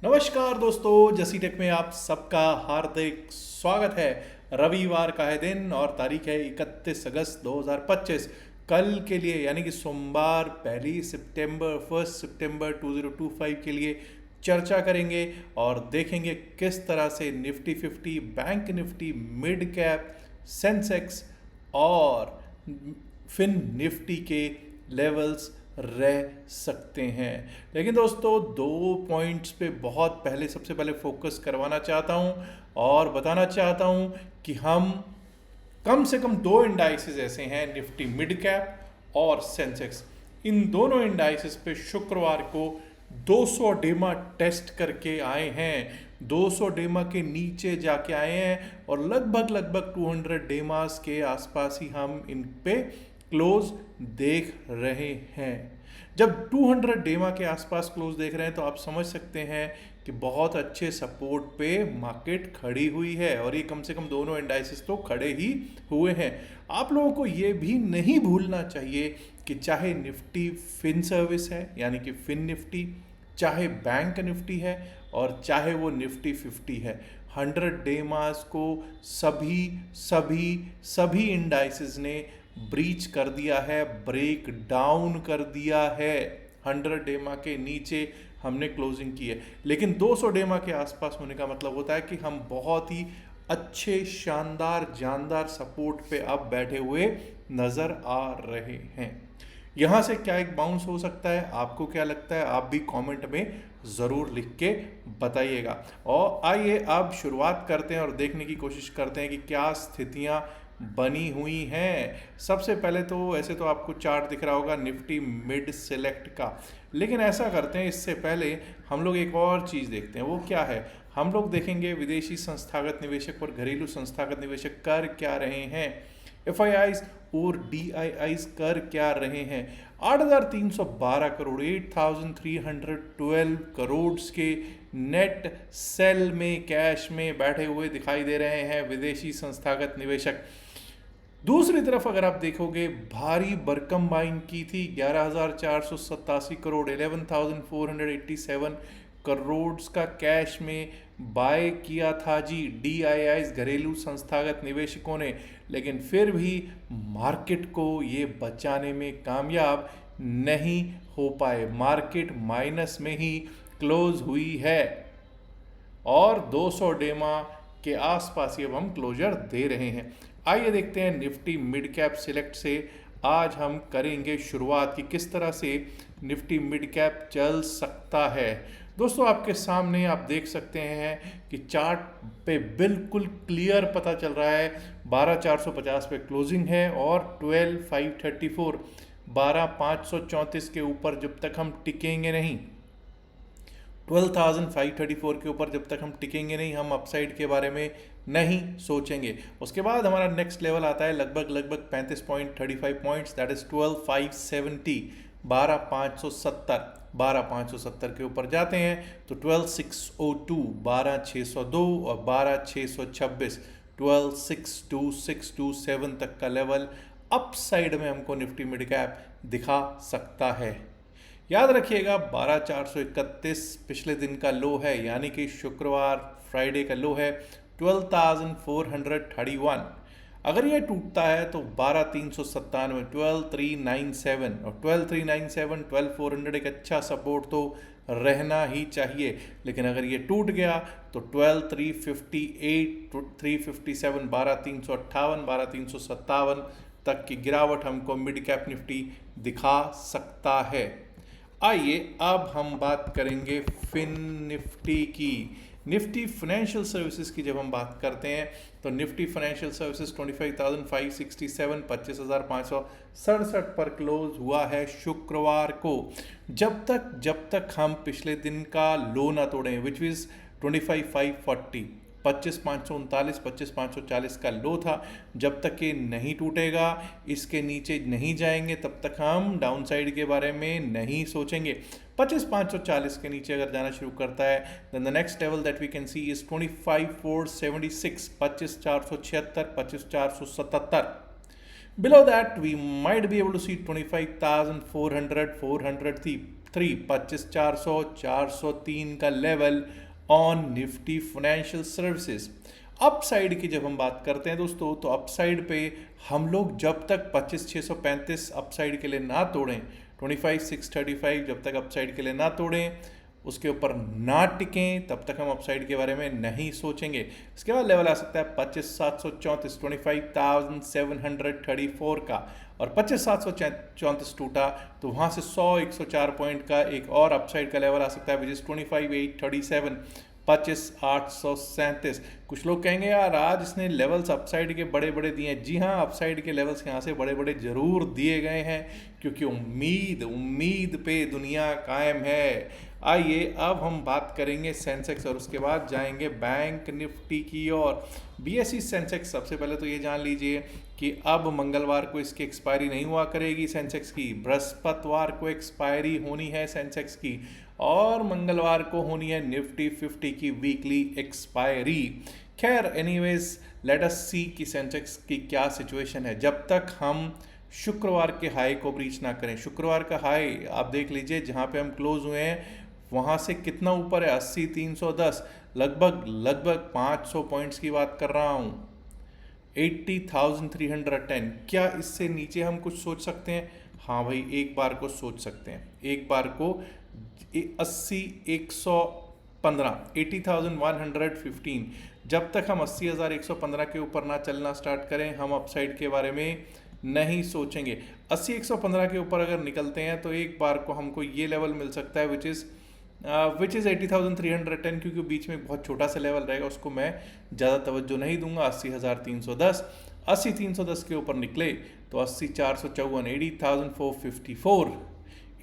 नमस्कार दोस्तों, जसी टेक में आप सबका हार्दिक स्वागत है। रविवार का है दिन और तारीख है 31 अगस्त 2025। कल के लिए यानी कि सोमवार 1 सितंबर 2025 के लिए चर्चा करेंगे और देखेंगे किस तरह से Nifty 50, bank Nifty, mid cap, Sensex और फिन निफ्टी के लेवल्स रह सकते हैं। लेकिन दोस्तों, दो पॉइंट्स पे बहुत पहले सबसे पहले फोकस करवाना चाहता हूँ और बताना चाहता हूँ कि हम कम से कम दो इंडाइसेस ऐसे हैं, निफ्टी मिड कैप और सेंसेक्स। इन दोनों इंडाइसेस पे शुक्रवार को 200 डेमा टेस्ट करके आए हैं, 200 डेमा के नीचे जाके आए हैं और लगभग 200 डेमास के आसपास ही हम इन पे क्लोज देख रहे हैं। जब 200 डेमा के आसपास क्लोज देख रहे हैं तो आप समझ सकते हैं कि बहुत अच्छे सपोर्ट पे मार्केट खड़ी हुई है और ये कम से कम दोनों इंडाइसेस तो खड़े ही हुए हैं। आप लोगों को ये भी नहीं भूलना चाहिए कि चाहे निफ्टी फिन सर्विस है यानी कि फिन निफ्टी, चाहे बैंक निफ्टी है और चाहे वो निफ्टी 50 है, 100 डेमास को सभी सभी सभी इंडाइसेस ने ब्रीच कर दिया है, ब्रेक डाउन कर दिया है। 100 डेमा के नीचे हमने क्लोजिंग की है, लेकिन 200 डेमा के आसपास होने का मतलब होता है कि हम बहुत ही अच्छे शानदार जानदार सपोर्ट पे अब बैठे हुए नज़र आ रहे हैं। यहाँ से क्या एक बाउंस हो सकता है, आपको क्या लगता है? आप भी कमेंट में ज़रूर लिख के बताइएगा। और आइए अब शुरुआत करते हैं और देखने की कोशिश करते हैं कि क्या स्थितियाँ बनी हुई हैं। सबसे पहले तो ऐसे तो आपको चार्ट दिख रहा होगा निफ्टी मिड सेलेक्ट का, लेकिन ऐसा करते हैं, इससे पहले हम लोग एक और चीज़ देखते हैं। वो क्या है? हम लोग देखेंगे विदेशी संस्थागत निवेशक और घरेलू संस्थागत निवेशक कर क्या रहे हैं, एफआईआईज और डीआईआईज कर क्या रहे हैं। 8,312 करोड़ 8,312 करोड़ के नेट सेल में कैश में बैठे हुए दिखाई दे रहे हैं विदेशी संस्थागत निवेशक। दूसरी तरफ अगर आप देखोगे, भारी भरकम बाइंग की थी, 11,487 करोड़ 11,487 करोड़ का कैश में बाय किया था जी डीआईआईज घरेलू संस्थागत निवेशकों ने, लेकिन फिर भी मार्केट को ये बचाने में कामयाब नहीं हो पाए। मार्केट माइनस में ही क्लोज हुई है और 200 डेमा के आसपास ही अब हम क्लोजर दे रहे हैं। आइए देखते हैं निफ्टी मिड कैप सिलेक्ट से आज हम करेंगे शुरुआत कि किस तरह से निफ्टी मिड कैप चल सकता है। दोस्तों, आपके सामने आप देख सकते हैं कि चार्ट पे बिल्कुल क्लियर पता चल रहा है 12,450 पे क्लोजिंग है और 12,534 12,534 के ऊपर जब तक हम टिकेंगे नहीं, 12,534 के ऊपर जब तक हम टिकेंगे नहीं, हम अपसाइड के बारे में नहीं सोचेंगे। उसके बाद हमारा नेक्स्ट लेवल आता है लगभग 35.35 पॉइंट्स, दैट इज 12,570 12,570 12,570 के ऊपर जाते हैं तो 12,602 12,602 और 12,626 12,62627 तक का लेवल अपसाइड में हमको निफ्टी मिड कैप दिखा सकता है। याद रखिएगा 12,431 पिछले दिन का लो है, यानी कि शुक्रवार फ्राइडे का लो है 12,431। अगर ये टूटता है तो 12,397 12,397 और 12,397 12,400 एक अच्छा सपोर्ट तो रहना ही चाहिए। लेकिन अगर ये टूट गया तो 12,358 357 12,358 12,357 तक की गिरावट हमको मिड कैप निफ्टी दिखा सकता है। आइए अब हम बात करेंगे फिन निफ्टी की। निफ्टी फाइनेंशियल सर्विसेज की जब हम बात करते हैं तो निफ्टी फाइनेंशियल सर्विसेज 25,567 25,567 पर क्लोज हुआ है शुक्रवार को। जब तक हम पिछले दिन का लो ना तोड़ें, विच इज 25,540 25,539 25,540 का लो था, जब तक ये नहीं टूटेगा, इसके नीचे नहीं जाएंगे, तब तक हम डाउन साइड के बारे में नहीं सोचेंगे। 25,540 के नीचे अगर जाना शुरू करता है then the next level that we can see is 25,476 25,476 25,477। Below that we might be able to see 25,400 400 थी 3 25,400 403 का level on Nifty financial services. Upside की जब हम बात करते हैं दोस्तों, तो अपसाइड पे हम लोग जब तक 25,635 अपसाइड के लिए ना तोड़ें, 25,635 जब तक अपसाइड के लिए ना तोड़ें, उसके ऊपर ना टिकें, तब तक हम अपसाइड के बारे में नहीं सोचेंगे। इसके बाद लेवल आ सकता है 25,734 25,734 का, और 25,734 टूटा तो वहाँ से 104 पॉइंट का एक और अपसाइड का लेवल आ सकता है, विच इज़ 25,837 25,837। कुछ लोग कहेंगे यार आज इसने लेवल्स अपसाइड के बड़े बड़े दिए हैं। जी हाँ, अपसाइड के लेवल्स यहाँ से बड़े बड़े जरूर दिए गए हैं, क्योंकि उम्मीद पे दुनिया कायम है। आइए अब हम बात करेंगे सेंसेक्स और उसके बाद जाएंगे बैंक निफ्टी की ओर। बीएसई सेंसेक्स, सबसे पहले तो ये जान लीजिए कि अब मंगलवार को इसकी एक्सपायरी नहीं हुआ करेगी सेंसेक्स की, बृहस्पतिवार को एक्सपायरी होनी है सेंसेक्स की, और मंगलवार को होनी है निफ्टी 50 की वीकली एक्सपायरी। खैर एनीवेज, लेट अस सी कि सेंसेक्स की क्या सिचुएशन है जब तक हम शुक्रवार के हाई को ब्रीच ना करें। शुक्रवार का हाई आप देख लीजिए, जहाँ पे हम क्लोज हुए हैं वहाँ से कितना ऊपर है, 80,310, लगभग 500 पॉइंट्स की बात कर रहा हूँ, 80,310। क्या इससे नीचे हम कुछ सोच सकते हैं? हाँ भाई, एक बार को सोच सकते हैं, एक बार को 80,115, 80,115। जब तक हम 80,115 के ऊपर ना चलना स्टार्ट करें, हम अपसाइड के बारे में नहीं सोचेंगे। 80,115 के ऊपर अगर निकलते हैं तो एक बार को हमको ये लेवल मिल सकता है, विच इज़ 80,310, क्योंकि बीच में बहुत छोटा सा लेवल रहेगा, उसको मैं ज़्यादा तवज्जो नहीं दूंगा। 80,310, 80,310 के ऊपर निकले तो 80,454, 80,454,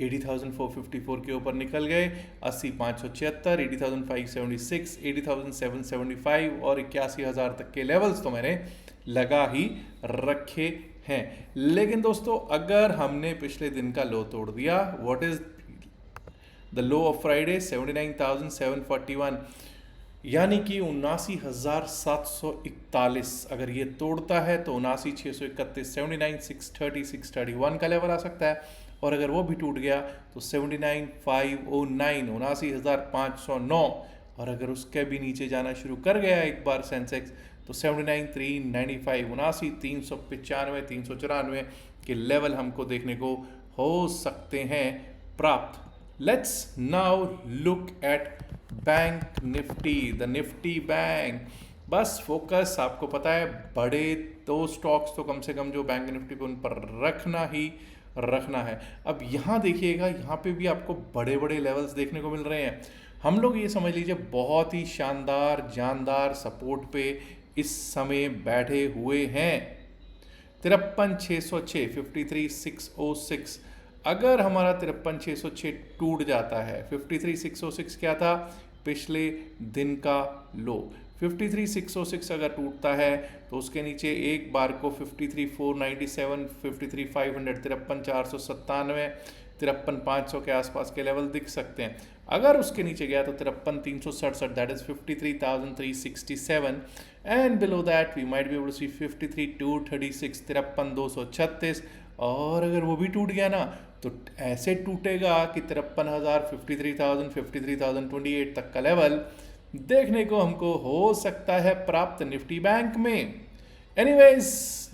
80,454 के ऊपर निकल गए, 80,576, 80,576, 80,775 और 81,000 तक के लेवल्स तो मैंने लगा ही रखे हैं। लेकिन दोस्तों, अगर हमने पिछले दिन का लो तोड़ दिया, what is the low of Friday, 79,741, यानी कि 79,741 अगर ये तोड़ता है तो 79,631, 79,630, 631 का लेवल आ सकता है। और अगर वो भी टूट गया तो 79,509, 79,509, और अगर उसके भी नीचे जाना शुरू कर गया एक बार सेंसेक्स तो 79,395, 79,395, 394 के लेवल हमको देखने को हो सकते हैं प्राप्त। Let's now look at bank Nifty, the Nifty bank. बस फोकस आपको पता है, बड़े दो स्टॉक्स तो कम से कम जो बैंक निफ्टी पे उन पर रखना है। अब यहाँ देखिएगा, यहाँ पे भी आपको बड़े बड़े लेवल्स देखने को मिल रहे हैं। हम लोग ये समझ लीजिए बहुत ही शानदार जानदार सपोर्ट पे इस समय बैठे हुए हैं। 53,606, 53,606। अगर हमारा 53,606 टूट जाता है, 53,606 क्या था, पिछले दिन का लो, 53,606 अगर टूटता है तो उसके नीचे एक बार को 53,497, 53,500, 53,497, 53,500 के आसपास के लेवल दिख सकते हैं। अगर उसके नीचे गया तो 53,367, that is 53,367, and below that we might be able to see 53,236, 53,236। और अगर वो भी टूट गया ना तो ऐसे टूटेगा कि 53,000, 53,000, 53,028 तक का लेवल देखने को हमको हो सकता है प्राप्त निफ्टी बैंक में। एनीवेज,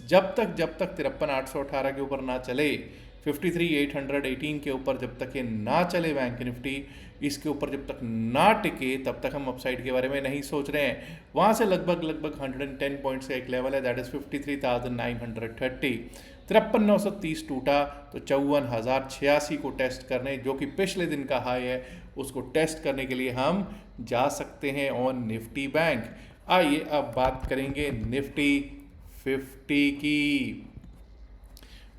जब तक 53,818 के ऊपर ना चले, 53,818 के ऊपर जब तक ये ना चले बैंक निफ्टी, इसके ऊपर जब तक ना टिके, तब तक हम अपसाइड के बारे में नहीं सोच रहे हैं। वहाँ से लगभग 110 पॉइंट से एक लेवल है, दैट इज 53,930। 53,930 टूटा तो 54,086 को टेस्ट करने, जो कि पिछले दिन का हाई है, उसको टेस्ट करने के लिए हम जा सकते हैं ऑन निफ्टी बैंक। आइए अब बात करेंगे निफ्टी 50 की।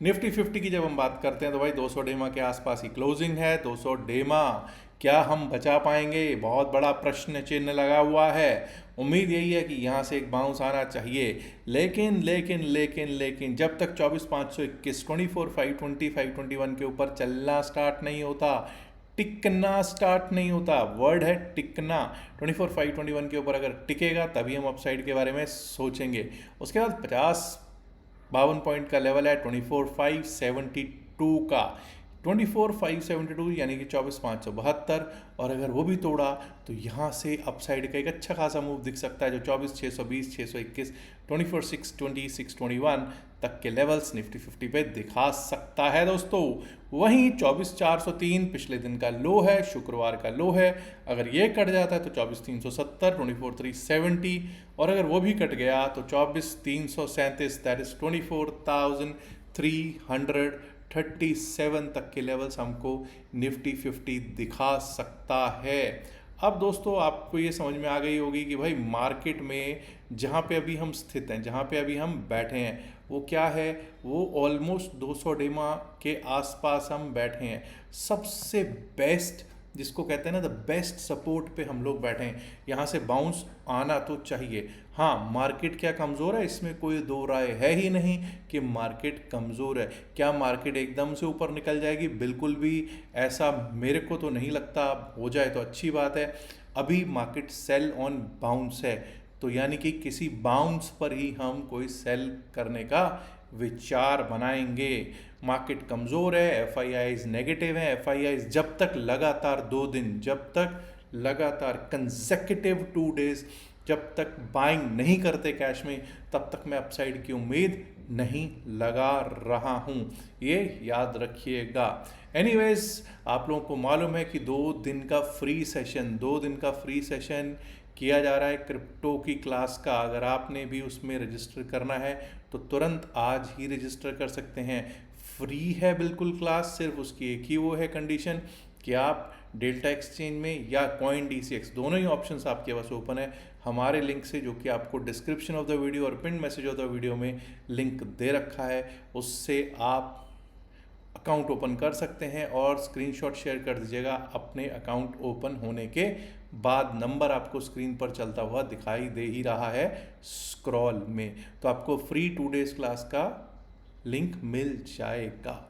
निफ्टी 50 की जब हम बात करते हैं तो भाई 200 डेमा के आसपास ही क्लोजिंग है। 200 डेमा क्या हम बचा पाएंगे, बहुत बड़ा प्रश्न चिन्ह लगा हुआ है। उम्मीद यही है कि यहाँ से एक बाउंस आना चाहिए, लेकिन लेकिन लेकिन लेकिन जब तक 24,521, 24,520, 521 के ऊपर चलना स्टार्ट नहीं होता, टिकना स्टार्ट नहीं होता, वर्ड है टिकना, 24,521 के ऊपर अगर टिकेगा तभी हम अपसाइड के बारे में सोचेंगे। उसके बाद 52 पॉइंट का लेवल है 24,572 का। 24,572 यानी कि 24,572, और अगर वो भी तोड़ा तो यहाँ से अपसाइड का एक अच्छा खासा मूव दिख सकता है, जो 24,620, 621, 24,620, 621 तक के लेवल्स निफ्टी 50 पे दिखा सकता है दोस्तों। वहीं 24,403 पिछले दिन का लो है, शुक्रवार का लो है। अगर ये कट जाता है तो 24,370, 24,370, और अगर वो भी कट गया तो 24,337, दैट इज 24,337 तक के लेवल्स हमको निफ्टी 50 दिखा सकता है। अब दोस्तों आपको ये समझ में आ गई होगी कि भाई मार्केट में जहाँ पे अभी हम स्थित हैं, जहाँ पे अभी हम बैठे हैं, वो क्या है, वो ऑलमोस्ट 200 डेमा के आसपास हम बैठे हैं। सबसे बेस्ट, जिसको कहते हैं ना द बेस्ट सपोर्ट पे हम लोग बैठे हैं। यहाँ से बाउंस आना तो चाहिए। हाँ, मार्केट क्या कमज़ोर है, इसमें कोई दो राय है ही नहीं कि मार्केट कमज़ोर है। क्या मार्केट एकदम से ऊपर निकल जाएगी? बिल्कुल भी ऐसा मेरे को तो नहीं लगता। हो जाए तो अच्छी बात है। अभी मार्केट सेल ऑन बाउंस है, तो यानी कि किसी बाउंस पर ही हम कोई सेल करने का विचार बनाएंगे। मार्केट कमज़ोर है, एफआईआईज नेगेटिव है। एफआईआईज जब तक लगातार 2 दिन, जब तक लगातार कंसेक्यूटिव 2 डेज जब तक बाइंग नहीं करते कैश में, तब तक मैं अपसाइड की उम्मीद नहीं लगा रहा हूँ, ये याद रखिएगा। एनीवेज, आप लोगों को मालूम है कि 2 दिन का फ्री सेशन किया जा रहा है क्रिप्टो की क्लास का। अगर आपने भी उसमें रजिस्टर करना है तो तुरंत आज ही रजिस्टर कर सकते हैं। फ्री है बिल्कुल क्लास, सिर्फ उसकी एक ही वो है कंडीशन कि आप डेल्टा एक्सचेंज में या कॉइन DCX, दोनों ही ऑप्शंस आपके पास ओपन है। हमारे लिंक से, जो कि आपको डिस्क्रिप्शन ऑफ द वीडियो और pin message of the video में लिंक दे रखा है, उससे आप अकाउंट ओपन कर सकते हैं और स्क्रीनशॉट शेयर कर दीजिएगा अपने अकाउंट ओपन होने के बाद। नंबर आपको स्क्रीन पर चलता हुआ दिखाई दे ही रहा है स्क्रॉल में। तो आपको फ्री 2 डेज क्लास का लिंक मिल जाएगा।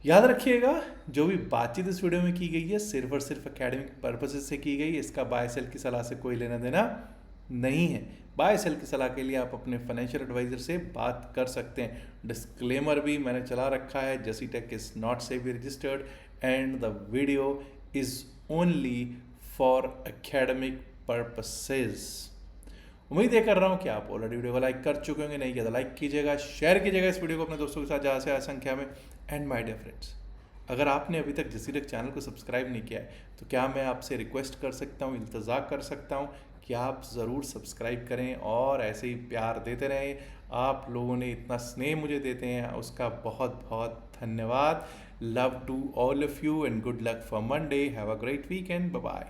याद रखिएगा, जो भी बातचीत इस वीडियो में की गई है सिर्फ और सिर्फ एकेडमिक पर्पसेस से की गई है। इसका बाय सेल की सलाह से कोई लेना देना नहीं है। बाय सेल की सलाह के लिए आप अपने फाइनेंशियल एडवाइजर से बात कर सकते हैं। डिस्क्लेमर भी मैंने चला रखा है, Jassi tech is not SEBI registered and the video is only for academic purposes. उम्मीद ये कर रहा हूँ कि आप ऑलरेडी वीडियो को लाइक कर चुके होंगे। नहीं किया तो लाइक कीजिएगा, शेयर कीजिएगा इस वीडियो को अपने दोस्तों के साथ ज़्यादा से ज़्यादा संख्या में। एंड माय डियर फ्रेंड्स, अगर आपने अभी तक जसी टेक चैनल को सब्सक्राइब नहीं किया है तो क्या मैं आपसे रिक्वेस्ट कर सकता हूँ, इल्तजा कर सकता हूँ कि आप ज़रूर सब्सक्राइब करें और ऐसे ही प्यार देते रहें। आप लोगों ने इतना स्नेह मुझे देते हैं, उसका बहुत बहुत धन्यवाद। Love to all of you and good luck for Monday. Have a great weekend. Bye bye.